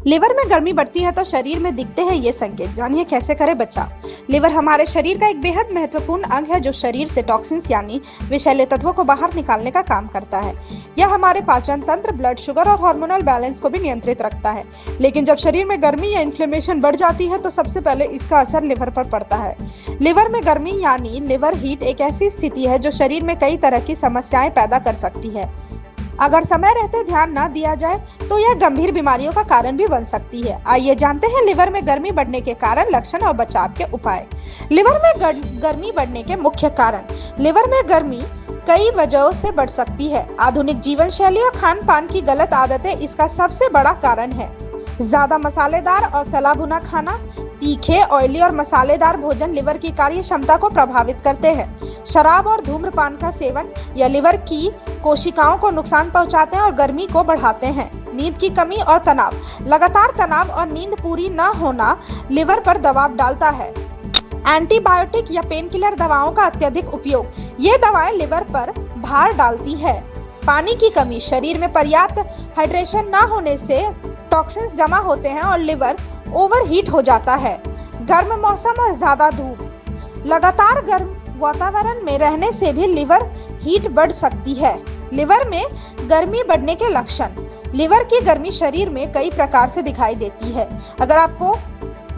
Liver में गर्मी बढ़ती है तो शरीर में दिखते हैं ये संकेत। जानिए कैसे करें बचाव। लिवर हमारे शरीर का एक बेहद महत्वपूर्ण अंग है जो शरीर से टॉक्सिन्स यानी विषैले तत्वों को बाहर निकालने का काम करता है। यह हमारे पाचन तंत्र, ब्लड शुगर और हार्मोनल बैलेंस को भी नियंत्रित रखता है। लेकिन जब शरीर में गर्मी या इन्फ्लेमेशन बढ़ जाती है तो सबसे पहले इसका असर लिवर पर पड़ता है। लिवर में गर्मी यानी लिवर हीट एक ऐसी स्थिति है जो शरीर में कई तरह की समस्याएं पैदा कर सकती है। अगर समय रहते ध्यान न दिया जाए तो यह गंभीर बीमारियों का कारण भी बन सकती है। आइए जानते हैं लिवर में गर्मी बढ़ने के कारण, लक्षण और बचाव के उपाय। लिवर में गर्मी बढ़ने के मुख्य कारण। लिवर में गर्मी कई वजहों से बढ़ सकती है। आधुनिक जीवन शैली और खान पान की गलत आदतें इसका सबसे बड़ा कारण है। ज्यादा मसालेदार और तला भुना खाना, तीखे, ऑयली और मसालेदार भोजन लिवर की कार्य क्षमता को प्रभावित करते हैं। शराब और धूम्रपान का सेवन या लिवर की कोशिकाओं को नुकसान पहुंचाते हैं और गर्मी को बढ़ाते हैं। नींद की कमी और तनाव। लगातार तनाव और नींद पूरी न होना लिवर पर दबाव डालता है। एंटीबायोटिक या पेन किलर दवाओं का अत्यधिक उपयोग, ये दवाएं लिवर पर भार डालती है। पानी की कमी। शरीर में पर्याप्त हाइड्रेशन न होने से टॉक्सिन्स जमा होते हैं और लिवर ओवरहीट हो जाता है। गर्म मौसम और ज्यादा धूप। लगातार गर्म वातावरण में रहने से भी लिवर हीट बढ़ सकती है। लिवर में गर्मी बढ़ने के लक्षण। लिवर की गर्मी शरीर में कई प्रकार से दिखाई देती है। अगर आपको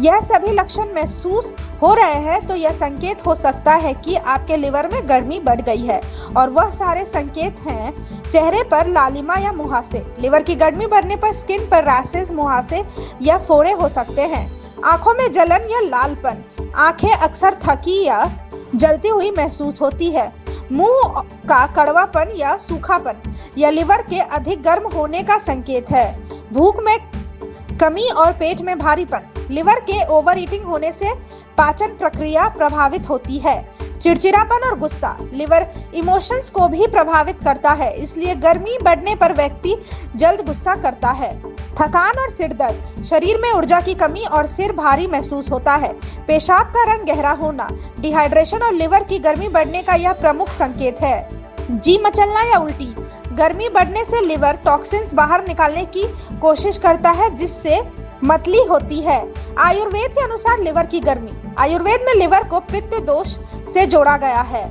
यह सभी लक्षण महसूस हो रहे हैं तो यह संकेत हो सकता है कि आपके लिवर में गर्मी बढ़ गई है, और वह सारे संकेत हैं चेहरे पर लालिमा या मुहासे। लिवर की गर्मी बढ़ने पर स्किन पर रैशेज, मुहासे या फोड़े हो सकते हैं। आंखों में जलन या लालपन। आंखें अक्सर थकी या जलती हुई महसूस होती है। मुंह का कड़वापन या सूखापन या लिवर के अधिक गर्म होने का संकेत है। भूख में कमी और पेट में भारीपन। लिवर के ओवर ईटिंग होने से पाचन प्रक्रिया प्रभावित होती है। चिड़चिड़ापन और गुस्सा। लिवर इमोशंस को भी प्रभावित करता है, इसलिए गर्मी बढ़ने पर व्यक्ति जल्द गुस्सा करता है। थकान और सिर दर्द। शरीर में ऊर्जा की कमी और सिर भारी महसूस होता है। पेशाब का रंग गहरा होना। डिहाइड्रेशन और लिवर की गर्मी बढ़ने का यह प्रमुख संकेत है। जी मचलना या उल्टी। गर्मी बढ़ने से लिवर टॉक्सिन्स बाहर निकालने की कोशिश करता है जिससे मतली होती है। आयुर्वेद के अनुसार लिवर की गर्मी। आयुर्वेद में लिवर को पित्त दोष से जोड़ा गया है।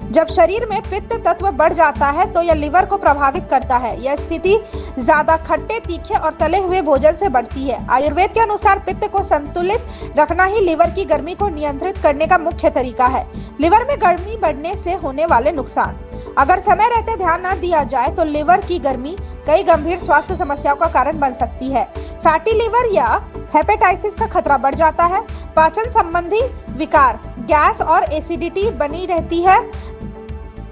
जब शरीर में पित्त तत्व बढ़ जाता है तो यह लिवर को प्रभावित करता है। यह स्थिति ज्यादा खट्टे, तीखे और तले हुए भोजन से बढ़ती है। आयुर्वेद के अनुसार पित्त को संतुलित रखना ही लिवर की गर्मी को नियंत्रित करने का मुख्य तरीका है। लिवर में गर्मी बढ़ने से होने वाले नुकसान। अगर समय रहते ध्यान न दिया जाए तो लिवर की गर्मी कई गंभीर स्वास्थ्य समस्याओं का कारण बन सकती है। फैटी लिवर या हेपेटाइटिस का खतरा बढ़ जाता है। पाचन संबंधी विकार, गैस और एसिडिटी बनी रहती है।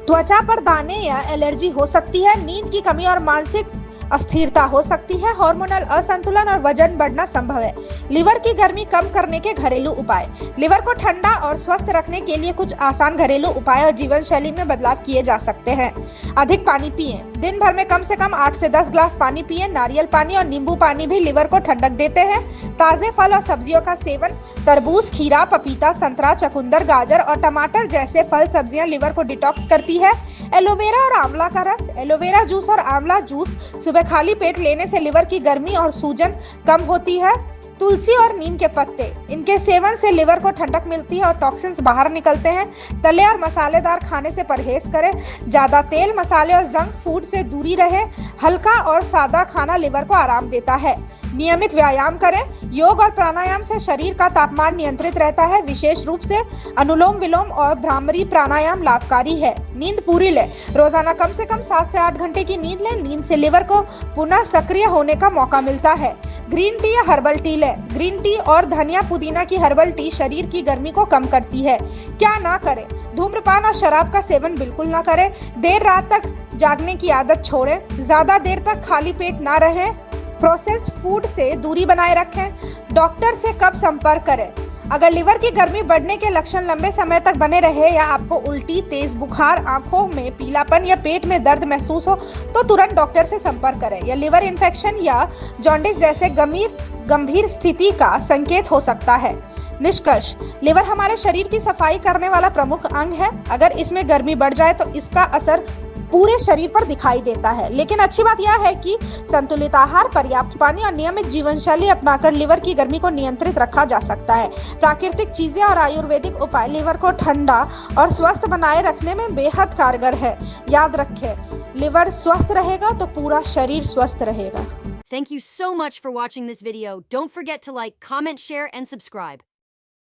त्वचा पर दाने या एलर्जी हो सकती है। नींद की कमी और मानसिक अस्थिरता हो सकती है। हार्मोनल असंतुलन और वजन बढ़ना संभव है। लिवर की गर्मी कम करने के घरेलू उपाय। लिवर को ठंडा और स्वस्थ रखने के लिए कुछ आसान घरेलू उपाय और जीवन शैली में बदलाव किए जा सकते हैं। अधिक पानी पिएं। दिन भर में कम से कम 8 से 10 ग्लास पानी पिएं। नारियल पानी और नींबू पानी भी लिवर को ठंडक देते हैं। ताजे फल और सब्जियों का सेवन। तरबूज, खीरा, पपीता, संतरा, चुकंदर, गाजर और टमाटर जैसे फल सब्जियां लिवर को डिटॉक्स करती है। एलोवेरा और आंवला का रस। एलोवेरा जूस और आंवला जूस सुबह खाली पेट लेने से लिवर की गर्मी और सूजन कम होती है। तुलसी और नीम के पत्ते, इनके सेवन से लिवर को ठंडक मिलती है और टॉक्सिन्स बाहर निकलते हैं। तले और मसालेदार खाने से परहेज करें। ज्यादा तेल, मसाले और जंक फूड से दूरी रहे। हल्का और सादा खाना लिवर को आराम देता है। नियमित व्यायाम करें। योग और प्राणायाम से शरीर का तापमान नियंत्रित रहता है। विशेष रूप से अनुलोम विलोम और भ्रामरी प्राणायाम लाभकारी है। नींद पूरी लें। रोजाना कम से कम 7 से 8 घंटे की नींद लें। नींद से लिवर को पुनः सक्रिय होने का मौका मिलता है। ग्रीन टी या हर्बल टी लें। ग्रीन टी और धनिया पुदीना की हर्बल टी शरीर की गर्मी को कम करती है। क्या ना करें? धूम्रपान और शराब का सेवन बिल्कुल ना करें। देर रात तक जागने की आदत छोड़ें। ज्यादा देर तक खाली पेट ना रहें। प्रोसेस्ड फूड से दूरी बनाए रखें। डॉक्टर से कब संपर्क करें? अगर लिवर की गर्मी बढ़ने के लक्षण लंबे समय तक बने रहे या आपको उल्टी, तेज बुखार, आंखों में पीलापन या पेट में दर्द महसूस हो तो तुरंत डॉक्टर से संपर्क करें। या लिवर इन्फेक्शन या जॉन्डिस जैसे गंभीर स्थिति का संकेत हो सकता है। निष्कर्ष, लिवर हमारे शरीर की सफाई करने वाला प्रमुख अंग है। अगर इसमें गर्मी बढ़ जाए तो इसका असर पूरे शरीर पर दिखाई देता है। लेकिन अच्छी बात यह है कि संतुलित आहार, पर्याप्त पानी और नियमित जीवन शैली अपनाकर लिवर की गर्मी को नियंत्रित रखा जा सकता है। प्राकृतिक चीजें और आयुर्वेदिक उपाय लिवर को ठंडा और स्वस्थ बनाए रखने में बेहद कारगर है। याद रखें, लिवर स्वस्थ रहेगा तो पूरा शरीर स्वस्थ रहेगा। Thank you so much for watching this video. Don't forget to like, comment, share, and subscribe.